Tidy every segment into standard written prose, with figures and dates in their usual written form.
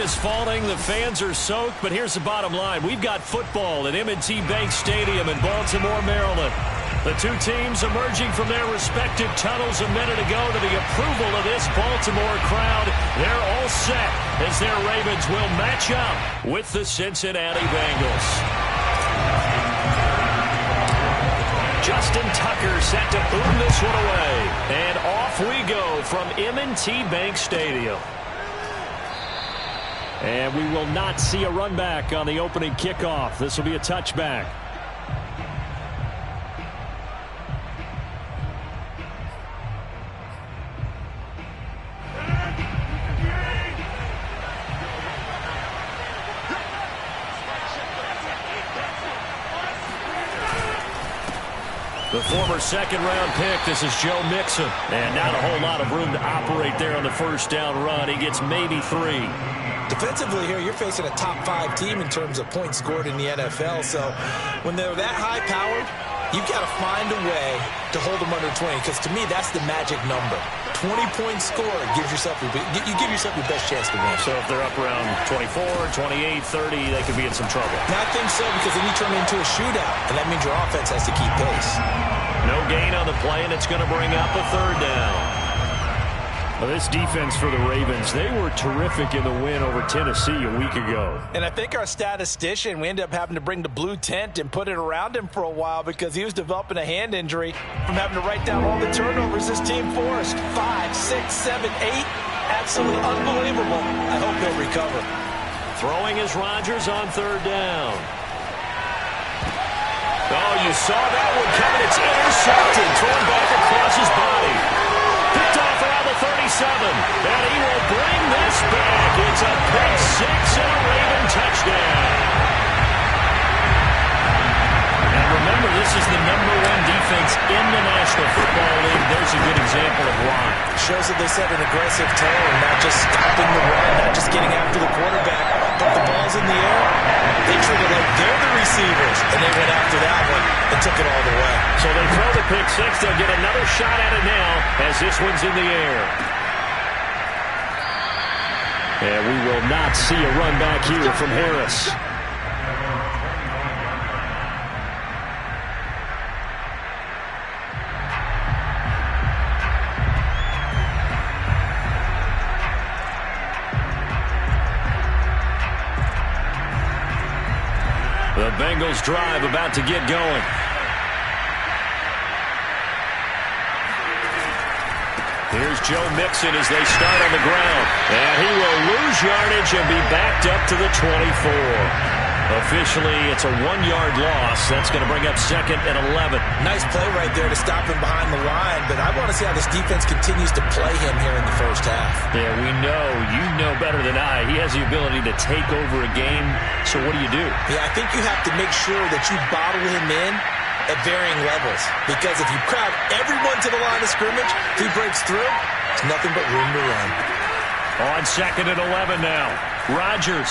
is falling. The fans are soaked. But here's the bottom line. We've got football at M&T Bank Stadium in Baltimore, Maryland. The two teams emerging from their respective tunnels a minute ago to the approval of this Baltimore crowd. They're all set as their Ravens will match up with the Cincinnati Bengals. Justin Tucker set to boom this one away. And off we go from M&T Bank Stadium. And we will not see a run back on the opening kickoff. This will be a touchback. The former second-round pick, this is Joe Mixon. And not a whole lot of room to operate there on the first down run. He gets maybe 3. Defensively here, you're facing a top-5 team in terms of points scored in the NFL. So when they're that high-powered, you've got to find a way to hold them under 20. Because to me, that's the magic number. 20-point score gives yourself you give yourself your best chance to win. So if they're up around 24, 28, 30, they could be in some trouble. I think so, because then you turn it into a shootout, and that means your offense has to keep pace. No gain on the play, and it's going to bring up a third down. Well, this defense for the Ravens, they were terrific in the win over Tennessee a week ago. And I think our statistician, we ended up having to bring the blue tent and put it around him for a while because he was developing a hand injury from having to write down all the turnovers this team forced. 5, 6, 7, 8. Absolutely unbelievable. I hope he'll recover. Throwing is Rodgers on third down. Oh, you saw that one coming. It's intercepted. Thrown back across his body. Picked off around the 37. And he will bring this back. It's a pick 6 and a Raven touchdown. And remember, this is the #1 defense in the National Football League. There's a good example of why. Shows that they set an aggressive tone, not just stopping the run, not just getting after the quarterback, but the ball's in the air. They treat it like they're the receivers, and they went after that one and took it all the way. So they throw the pick 6. They'll get another shot at it now as this one's in the air. And we will not see a run back here from Harris. The Bengals drive about to get going. Here's Joe Mixon as they start on the ground. And he will lose yardage and be backed up to the 24. Officially, it's a 1-yard loss. That's going to bring up 2nd and 11. Nice play right there to stop him behind the line. But I want to see how this defense continues to play him here in the first half. Yeah, we know. You know better than I. He has the ability to take over a game. So what do you do? Yeah, I think you have to make sure that you bottle him in at varying levels. Because if you crowd everyone to the line of scrimmage, if he breaks through, there's nothing but room to run. On 2nd and 11 now. Rodgers.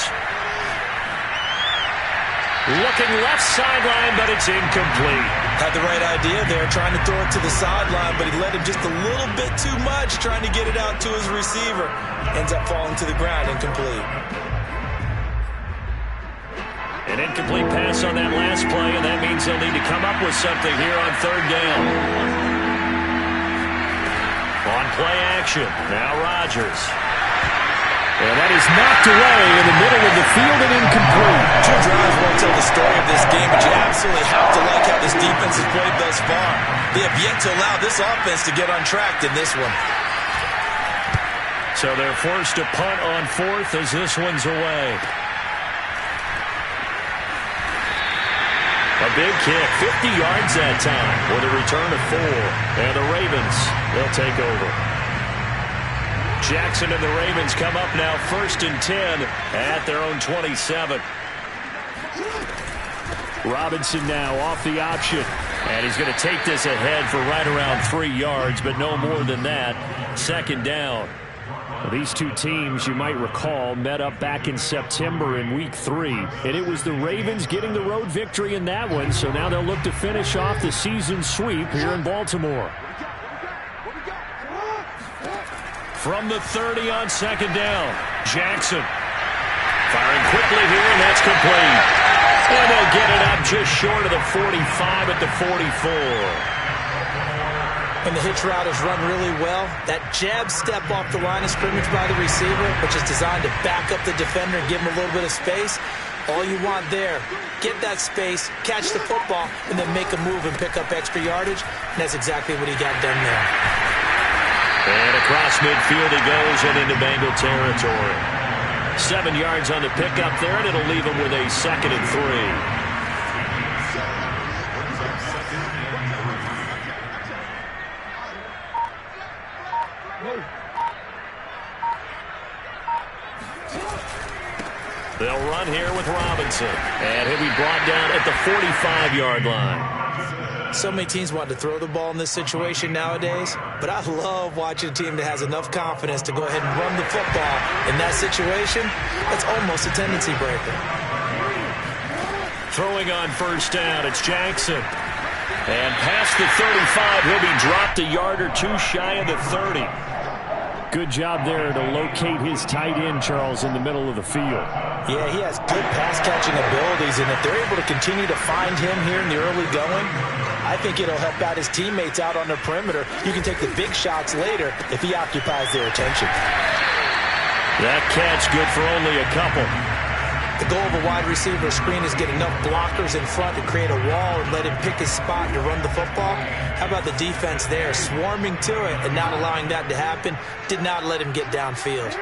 Looking left sideline, but it's incomplete. Had the right idea there, trying to throw it to the sideline, but he let him just a little bit too much, trying to get it out to his receiver. Ends up falling to the ground, incomplete. An incomplete pass on that last play, and that means they'll need to come up with something here on third down. On play action, now Rodgers. And that is knocked away in the middle of the field and incomplete. 2 drives won't tell the story of this game, but you absolutely have to like how this defense has played thus far. They have yet to allow this offense to get on track in this one. So they're forced to punt on 4th as this one's away. A big kick, 50 yards that time with a return of 4. And the Ravens, they'll take over. Jackson and the Ravens come up now 1st and 10 at their own 27. Robinson now off the option. And he's going to take this ahead for right around 3 yards, but no more than that. 2nd down. Well, these two teams, you might recall, met up back in September in Week 3. And it was the Ravens getting the road victory in that one. So now they'll look to finish off the season sweep here in Baltimore. From the 30 on 2nd down, Jackson. Firing quickly here, and that's complete. And they'll get it up just short of the 45 at the 44. And the hitch route is run really well. That jab step off the line of scrimmage by the receiver, which is designed to back up the defender and give him a little bit of space. All you want there, get that space, catch the football, and then make a move and pick up extra yardage. And that's exactly what he got done there. And across midfield he goes and into Bengal territory. 7 yards on the pickup there, and it'll leave him with a 2nd and 3. They'll run here with Robinson. And he'll be brought down at the 45-yard line. So many teams want to throw the ball in this situation nowadays, but I love watching a team that has enough confidence to go ahead and run the football. In that situation, that's almost a tendency breaker. Throwing on first down, it's Jackson. And past the 35, he'll be dropped a yard or two shy of the 30. Good job there to locate his tight end, Charles, in the middle of the field. Yeah, he has good pass-catching abilities, and if they're able to continue to find him here in the early going, I think it'll help out his teammates out on the perimeter. You can take the big shots later if he occupies their attention. That catch good for only a couple. The goal of a wide receiver screen is get enough blockers in front to create a wall and let him pick his spot to run the football. How about the defense there, swarming to it and not allowing that to happen? Did not let him get downfield.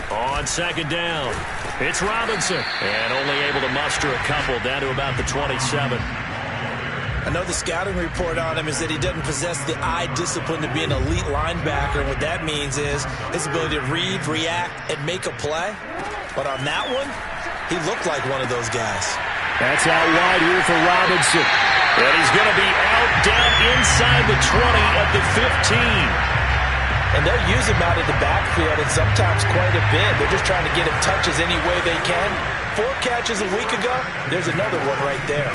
On second down, it's Robinson. And only able to muster a couple down to about the 27. I know the scouting report on him is that he doesn't possess the eye discipline to be an elite linebacker. And what that means is his ability to read, react, and make a play. But on that one, he looked like one of those guys. That's out wide here for Robinson. And he's going to be out down inside the 20 at the 15. And they'll use him out of the backfield, and sometimes quite a bit. They're just trying to get him touches any way they can. 4 catches a week ago, there's another one right there.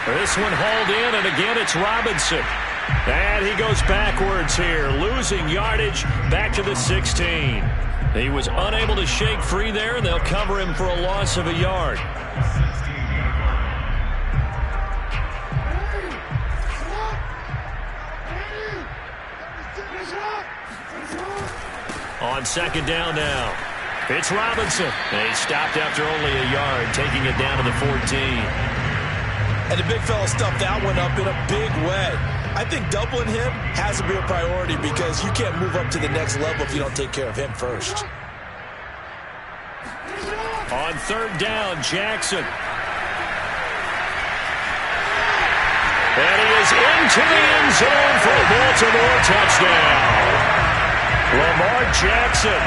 This one hauled in, and again it's Robinson. And he goes backwards here, losing yardage back to the 16. He was unable to shake free there, and they'll cover him for a loss of a yard. On second down now, it's Robinson. And he stopped after only a yard, taking it down to the 14. And the big fella stuffed that one up in a big way. I think doubling him has to be a priority because you can't move up to the next level if you don't take care of him first. On third down, Jackson. And he is into the end zone for a Baltimore touchdown. Lamar Jackson,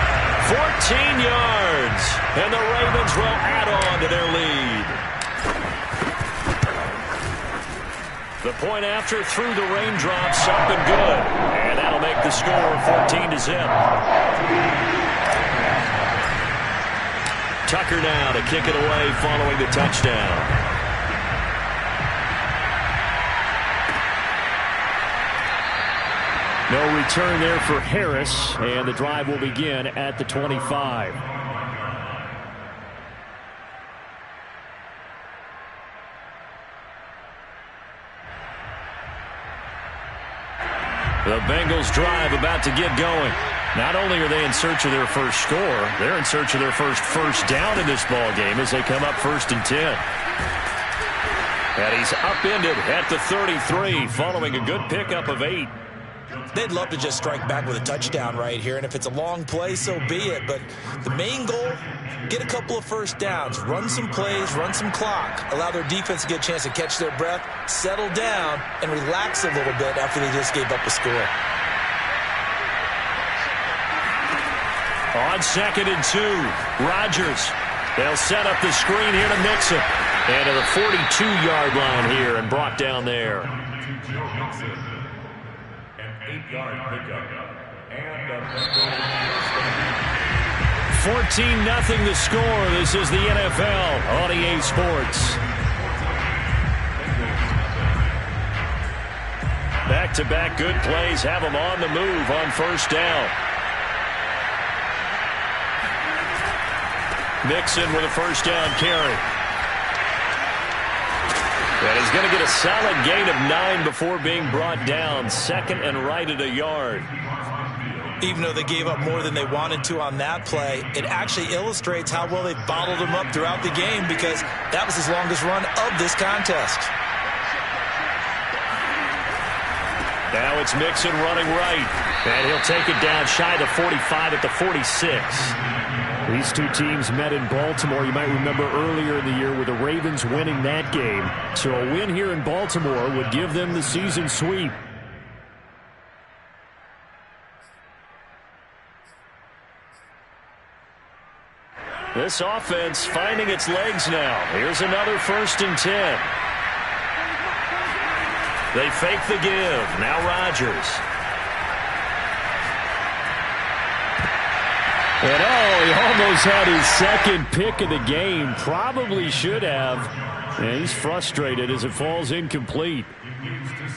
14 yards. And the Ravens will add on to their lead. The point after through the raindrops up and good. And that'll make the score 14-0. Tucker now to kick it away following the touchdown. No return there for Harris, and the drive will begin at the 25. The Bengals drive about to get going. Not only are they in search of their first score, they're in search of their first down in this ball game as they come up 1st and 10. And he's upended at the 33 following a good pickup of 8. They'd love to just strike back with a touchdown right here, and if it's a long play, so be it. But the main goal, get a couple of first downs, run some plays, run some clock, allow their defense to get a chance to catch their breath, settle down, and relax a little bit after they just gave up a score. On 2nd and 2, Rodgers. They'll set up the screen here to Mixon. And to the 42-yard line here and brought down there. 14-0 the score. This is the NFL on EA Sports. Back-to-back good plays have them on the move on first down. Mixon with a first down carry. And he's going to get a solid gain of 9 before being brought down. Second and right at a yard. Even though they gave up more than they wanted to on that play, it actually illustrates how well they bottled him up throughout the game, because that was his longest run of this contest. Now it's Mixon running right. And he'll take it down shy of the 45 at the 46. These two teams met in Baltimore, you might remember, earlier in the year with the Ravens winning that game. So a win here in Baltimore would give them the season sweep. This offense finding its legs now. Here's another 1st and 10. They fake the give. Now Rodgers. And he almost had his second pick of the game. Probably should have. And he's frustrated as it falls incomplete.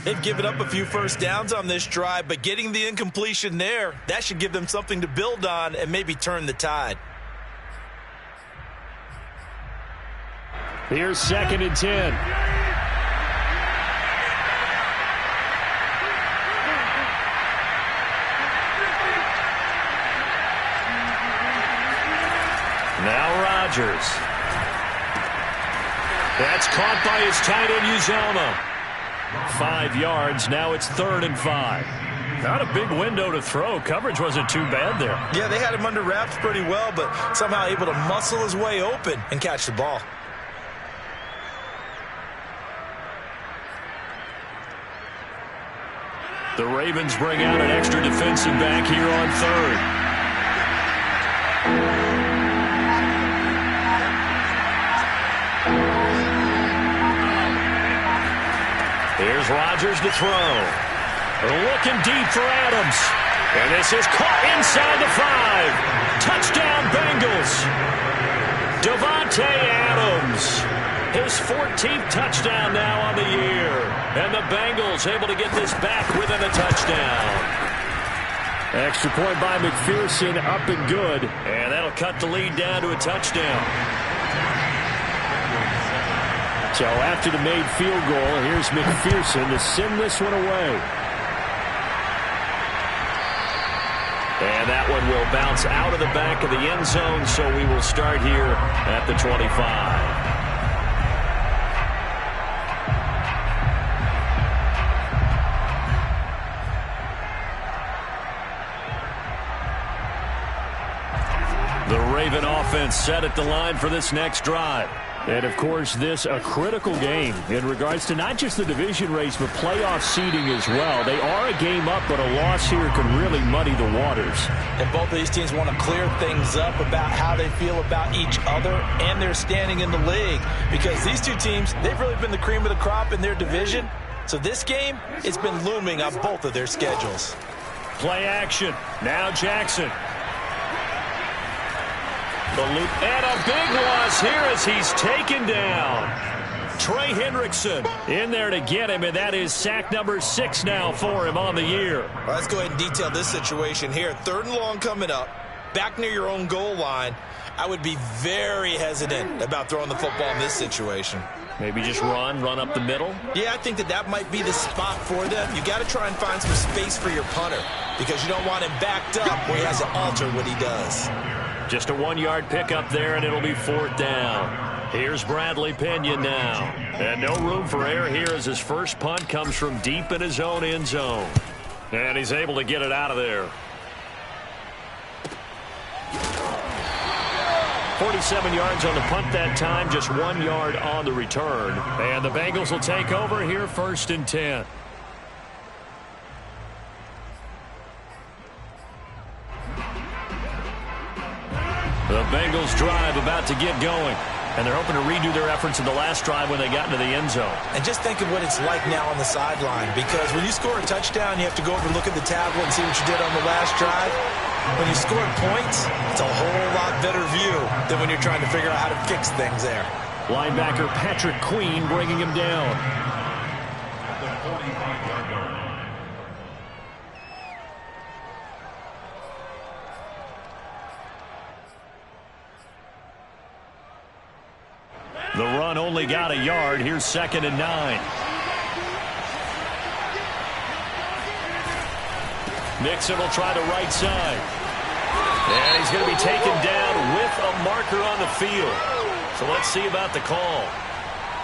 They've given up a few first downs on this drive, but getting the incompletion there, that should give them something to build on and maybe turn the tide. Here's 2nd and 10. Now Rodgers. That's caught by his tight end Uzomah. 5 yards. Now it's 3rd and 5. Not a big window to throw. Coverage wasn't too bad there. Yeah, they had him under wraps pretty well, but somehow able to muscle his way open and catch the ball. The Ravens bring out an extra defensive back here on 3rd. Here's Rodgers to throw. Looking deep for Adams. And this is caught inside the 5. Touchdown Bengals. Davante Adams. His 14th touchdown now on the year. And the Bengals able to get this back within a touchdown. Extra point by McPherson, up and good. And that'll cut the lead down to a touchdown. So after the made field goal, here's McPherson to send this one away. And that one will bounce out of the back of the end zone, so we will start here at the 25. The Raven offense set at the line for this next drive. And, of course, this a critical game in regards to not just the division race, but playoff seeding as well. They are a game up, but a loss here could really muddy the waters. And both of these teams want to clear things up about how they feel about each other and their standing in the league. Because these two teams, they've really been the cream of the crop in their division. So this game, it's been looming on both of their schedules. Play action. Now Jackson. The loop, and a big loss here as he's taken down. Trey Hendrickson in there to get him, and that is sack number 6 now for him on the year. Well, let's go ahead and detail this situation here. 3rd and long coming up, back near your own goal line. I would be very hesitant about throwing the football in this situation. Maybe just run up the middle? Yeah, I think that might be the spot for them. You got to try and find some space for your punter because you don't want him backed up where he has to alter what he does. Just a 1-yard pickup there, and it'll be 4th down. Here's Bradley Pinion now. And no room for error here as his first punt comes from deep in his own end zone. And he's able to get it out of there. 47 yards on the punt that time, just 1 yard on the return. And the Bengals will take over here 1st and 10. The Bengals drive about to get going. And they're hoping to redo their efforts in the last drive when they got into the end zone. And just think of what it's like now on the sideline. Because when you score a touchdown, you have to go over and look at the tablet and see what you did on the last drive. When you score points, it's a whole lot better view than when you're trying to figure out how to fix things there. Linebacker Patrick Queen bringing him down. The run only got a yard. Here's 2nd and 9. Mixon will try the right side. And he's going to be taken down with a marker on the field. So let's see about the call.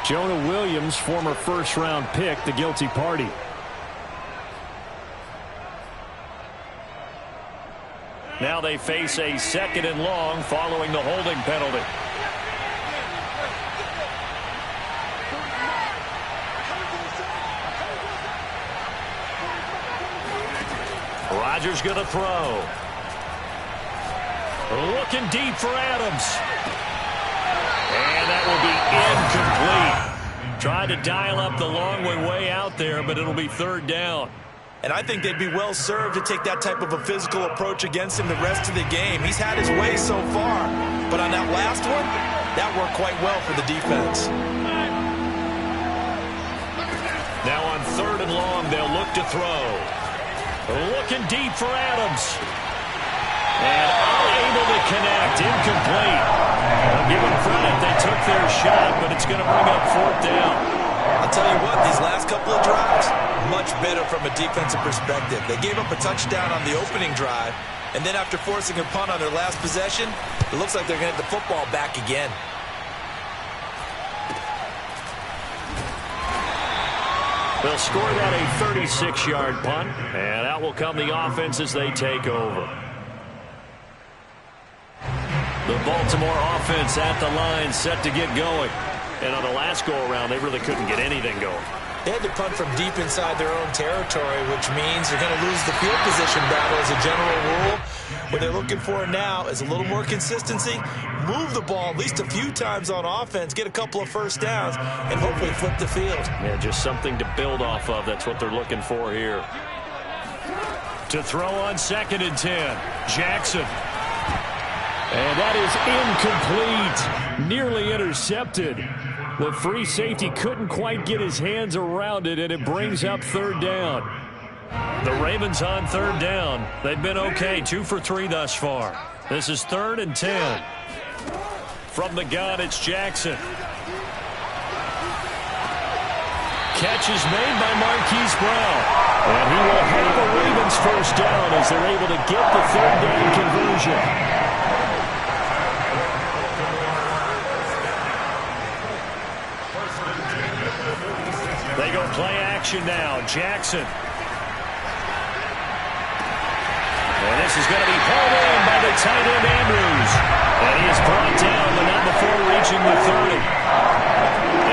Jonah Williams, former first-round pick, the guilty party. Now they face a 2nd and long following the holding penalty. Rodgers going to throw. Looking deep for Adams. And that will be incomplete. Tried to dial up the long way out there, but it'll be 3rd down. And I think they'd be well served to take that type of a physical approach against him the rest of the game. He's had his way so far, but on that last one, that worked quite well for the defense. Now on 3rd and long, they'll look to throw. Looking deep for Adams. And unable to connect. Incomplete. I'll give them credit. They took their shot, but it's going to bring up 4th down. I'll tell you what, these last couple of drives, much better from a defensive perspective. They gave up a touchdown on the opening drive, and then after forcing a punt on their last possession, it looks like they're going to get the football back again. They'll score that a 36-yard punt, and out will come the offense as they take over. The Baltimore offense at the line, set to get going. And on the last go-around, they really couldn't get anything going. They had to punt from deep inside their own territory, which means they're going to lose the field position battle as a general rule. What they're looking for now is a little more consistency, move the ball at least a few times on offense, get a couple of first downs, and hopefully flip the field. Yeah, just something to build off of. That's what they're looking for here. To throw on 2nd and 10, Jackson. And that is incomplete. Nearly intercepted. The free safety couldn't quite get his hands around it, and it brings up 3rd down. The Ravens on 3rd down. They've been okay, 2 for 3 thus far. This is 3rd and 10. From the gun, it's Jackson. Catch is made by Marquise Brown. And he will have a Ravens first down as they're able to get the 3rd down conversion. They go play action now. Jackson. And this is going to be pulled in by the tight end Andrews. And he is brought down, but not before reaching the 30.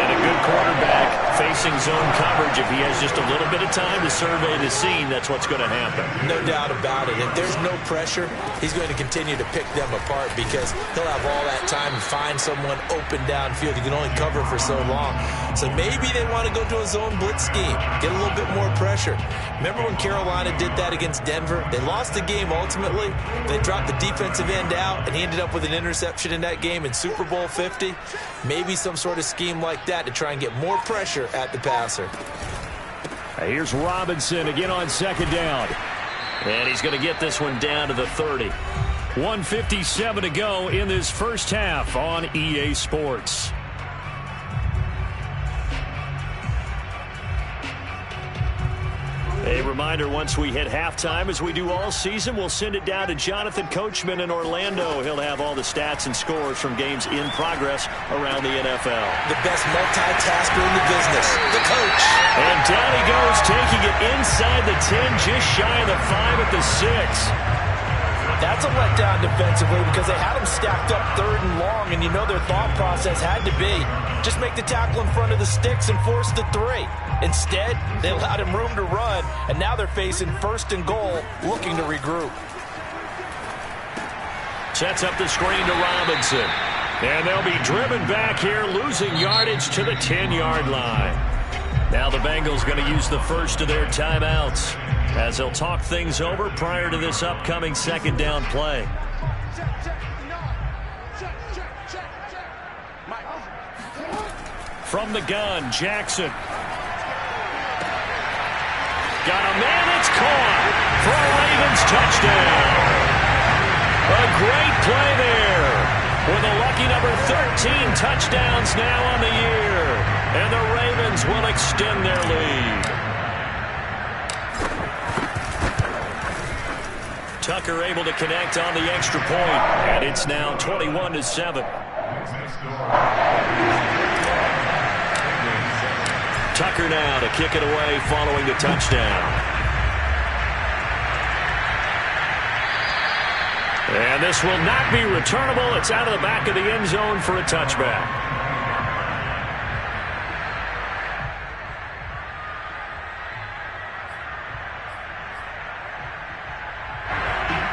And a good quarterback facing zone coverage. If he has just a little bit of time to survey the scene, that's what's going to happen. No doubt about it. If there's no pressure, he's going to continue to pick them apart because he'll have all that time to find someone open downfield. He can only cover for so long. So maybe they want to go to a zone blitz scheme, get a little bit more pressure. Remember when Carolina did that against Denver? They lost the game ultimately. They dropped the defensive end out, and he ended up with an interception in that game in Super Bowl 50. Maybe some sort of scheme like that to try and get more pressure at the passer. Here's Robinson again on 2nd down. And he's going to get this one down to the 30. 1:57 to go in this first half on EA Sports. A reminder, once we hit halftime, as we do all season, we'll send it down to Jonathan Coachman in Orlando. He'll have all the stats and scores from games in progress around the NFL. The best multitasker in the business, the coach. And down he goes, taking it inside the 10, just shy of the 5 at the 6. That's a letdown defensively because they had him stacked up 3rd and long, and you know their thought process had to be just make the tackle in front of the sticks and force the 3. Instead, they allowed him room to run, and now they're facing 1st and goal, looking to regroup. Sets up the screen to Robinson. And they'll be driven back here, losing yardage to the 10-yard line. Now the Bengals going to use the first of their timeouts as they'll talk things over prior to this upcoming 2nd down play. From the gun, Jackson. Got a man, it's caught for a Ravens touchdown. A great play there with a lucky number 13 touchdowns now on the year. And the Ravens will extend their lead. Tucker able to connect on the extra point, and it's now 21-7. Tucker now to kick it away following the touchdown. And this will not be returnable. It's out of the back of the end zone for a touchback.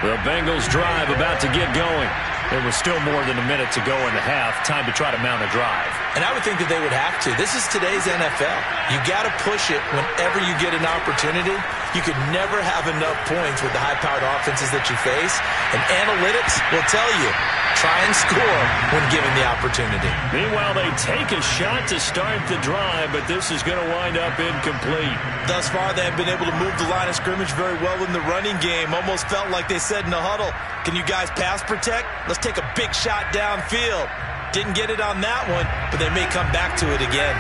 The Bengals drive about to get going. There was still more than a minute to go in the half. Time to try to mount a drive. And I would think that they would have to. This is today's NFL. You got to push it whenever you get an opportunity. You could never have enough points with the high-powered offenses that you face. And analytics will tell you, try and score when given the opportunity. Meanwhile, they take a shot to start the drive, but this is going to wind up incomplete. Thus far, they have been able to move the line of scrimmage very well in the running game. Almost felt like they said in the huddle, can you guys pass protect? Let's take a big shot downfield. Didn't get it on that one, but they may come back to it again.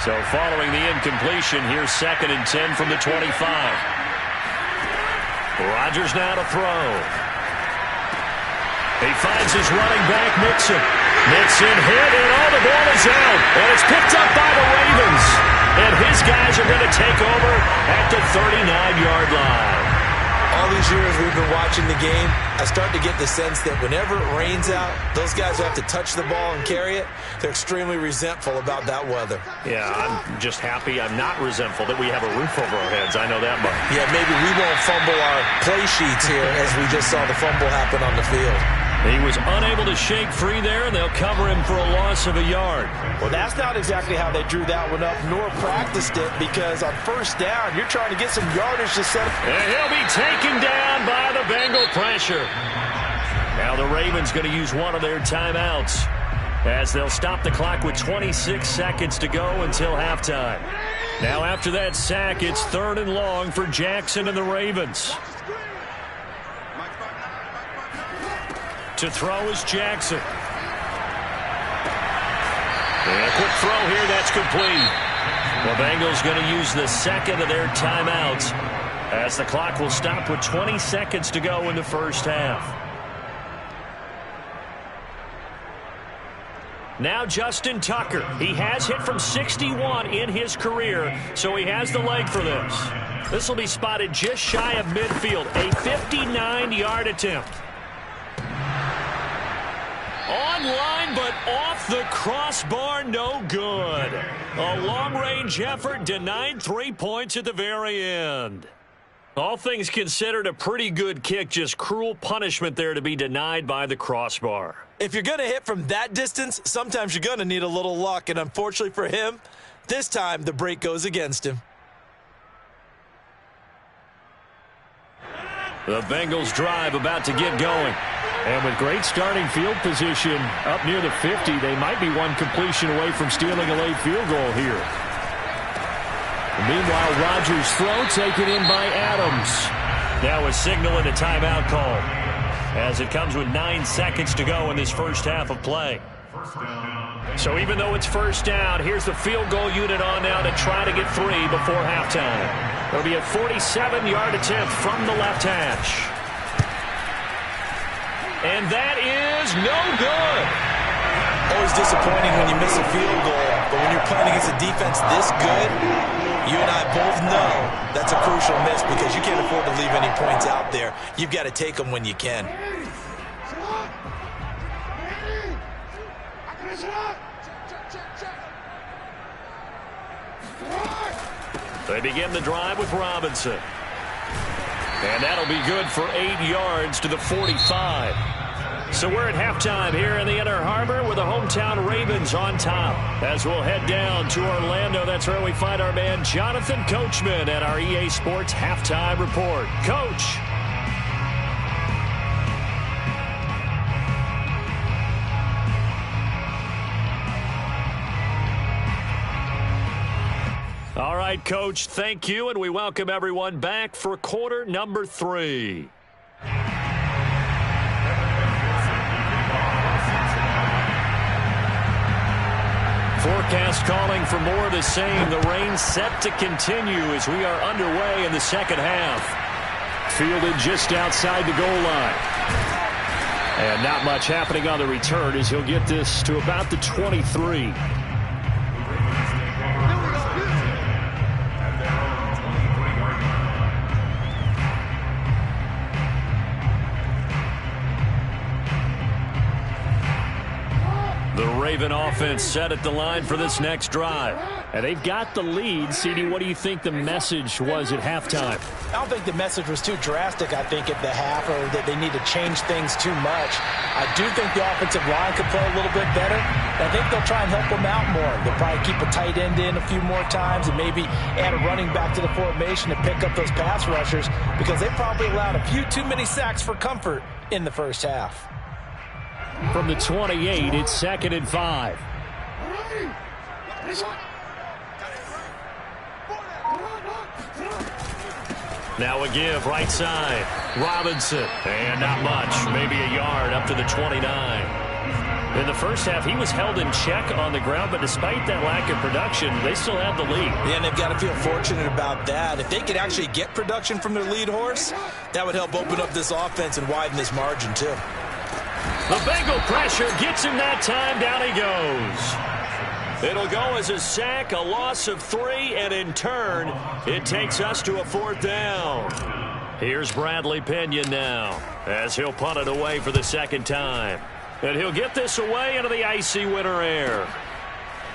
So following the incompletion, here's 2nd and 10 from the 25. Rodgers now to throw. He finds his running back, Mixon. Mixon hit, and all the ball is out. And it's picked up by the Ravens. And his guys are going to take over at the 39-yard line. All these years we've been watching the game, I start to get the sense that whenever it rains out, those guys who have to touch the ball and carry it, they're extremely resentful about that weather. Yeah, I'm just happy I'm not resentful that we have a roof over our heads. I know that much. Yeah, maybe we won't fumble our play sheets here as we just saw the fumble happen on the field. He was unable to shake free there, and they'll cover him for a loss of a yard. Well, that's not exactly how they drew that one up, nor practiced it, because on first down, you're trying to get some yardage to set up. And he'll be taken down by the Bengal pressure. Now the Ravens going to use one of their timeouts as they'll stop the clock with 26 seconds to go until halftime. Now after that sack, it's 3rd and long for Jackson and the Ravens. To throw is Jackson. And a quick throw here, that's complete. The Bengals going to use the 2nd of their timeouts as the clock will stop with 20 seconds to go in the first half. Now Justin Tucker. He has hit from 61 in his career, so he has the leg for this. This will be spotted just shy of midfield, a 59-yard attempt. Online, but off the crossbar, no good. A long-range effort denied 3 points at the very end. All things considered, a pretty good kick, just cruel punishment there to be denied by the crossbar. If you're going to hit from that distance, sometimes you're going to need a little luck, and unfortunately for him, this time the break goes against him. The Bengals drive about to get going. And with great starting field position up near the 50, they might be one completion away from stealing a late field goal here. And meanwhile, Rodgers' throw taken in by Adams. Now a signal and a timeout call as it comes with 9 seconds to go in this first half of play. So even though it's first down, here's the field goal unit on now to try to get 3 before halftime. It'll be a 47-yard attempt from the left hash. And that is no good. Always disappointing when you miss a field goal, but when you're playing against a defense this good, you and I both know that's a crucial miss because you can't afford to leave any points out there. You've got to take them when you can. They begin the drive with Robinson. And that'll be good for 8 yards to the 45. So we're at halftime here in the Inner Harbor with the hometown Ravens on top. As we'll head down to Orlando, that's where we find our man Jonathan Coachman at our EA Sports Halftime Report. Coach. All right, Coach, thank you, and we welcome everyone back for quarter number 3. forecast calling for more of the same. The rain set to continue as we are underway in the second half. Fielded just outside the goal line. And not much happening on the return as he'll get this to about the 23. The Raven offense set at the line for this next drive. And they've got the lead. CD, what do you think the message was at halftime? I don't think the message was too drastic, I think, at the half, or that they need to change things too much. I do think the offensive line could play a little bit better. I think they'll try and help them out more. They'll probably keep a tight end in a few more times and maybe add a running back to the formation to pick up those pass rushers, because they probably allowed a few too many sacks for comfort in the first half. From the 28, it's 2nd and 5. Now a give, right side. Robinson. And not much. Maybe a yard up to the 29. In the first half, he was held in check on the ground, but despite that lack of production, they still have the lead. Yeah, and they've got to feel fortunate about that. If they could actually get production from their lead horse, that would help open up this offense and widen this margin, too. The Bengal pressure gets him that time. Down he goes. It'll go as a sack, a loss of 3, and in turn, it takes us to a 4th down. Here's Bradley Pinion now, as he'll punt it away for the 2nd time. And he'll get this away into the icy winter air.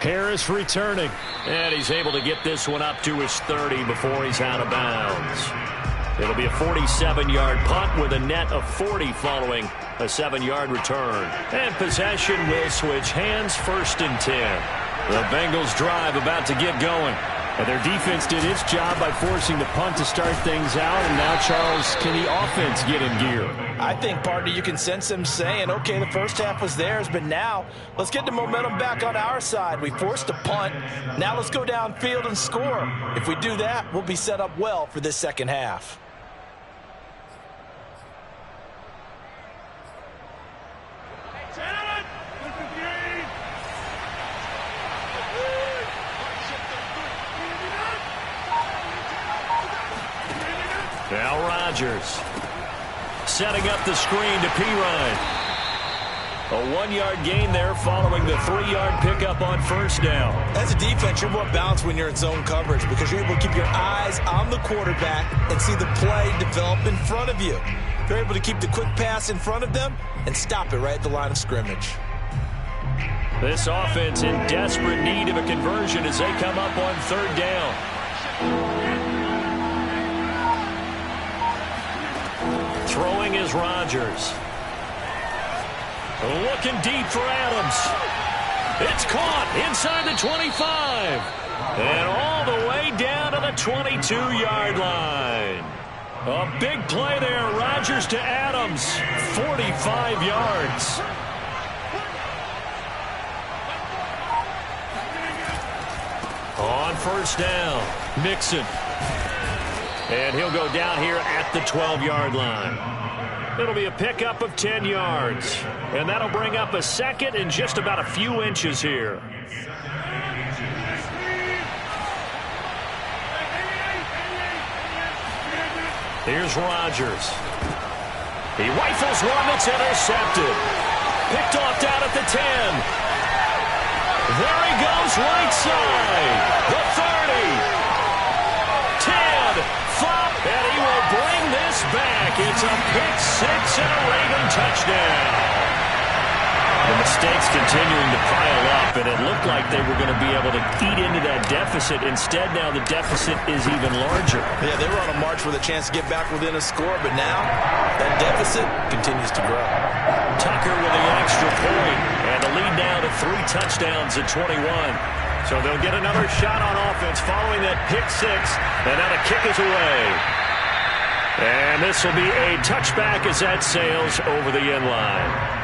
Harris returning. And he's able to get this one up to his 30 before he's out of bounds. It'll be a 47-yard punt with a net of 40 following a 7-yard return. And possession will switch hands, 1st and 10. The Bengals drive about to get going. And their defense did its job by forcing the punt to start things out. And now, Charles, can the offense get in gear? I think, partner, you can sense them saying, okay, the first half was theirs, but now let's get the momentum back on our side. We forced a punt. Now let's go downfield and score. If we do that, we'll be set up well for this second half. Now Rodgers setting up the screen to Pirine. A 1-yard gain there following the 3-yard pickup on 1st down. As a defense, you're more balanced when you're in zone coverage because you're able to keep your eyes on the quarterback and see the play develop in front of you. You're able to keep the quick pass in front of them and stop it right at the line of scrimmage. This offense in desperate need of a conversion as they come up on 3rd down. Throwing is Rodgers. Looking deep for Adams. It's caught inside the 25. And all the way down to the 22-yard line. A big play there. Rodgers to Adams. 45 yards. On 1st down, Mixon. And he'll go down here at the 12-yard line. It'll be a pickup of 10 yards. And that'll bring up a 2nd and just about a few inches here. Here's Rodgers. He rifles one that's intercepted. Picked off down at the 10. There he goes, right side. The 30. 10. Flop, and he will bring this back. It's a pick 6 and a Raven touchdown. The mistakes continuing to pile up, and it looked like they were going to be able to eat into that deficit. Instead, now the deficit is even larger. Yeah, they were on a march with a chance to get back within a score, but now that deficit continues to grow. Tucker with the extra point, and the lead now to 3 touchdowns at 21. So they'll get another shot on offense following that pick 6, and now the kick is away. And this will be a touchback as that sails over the end line.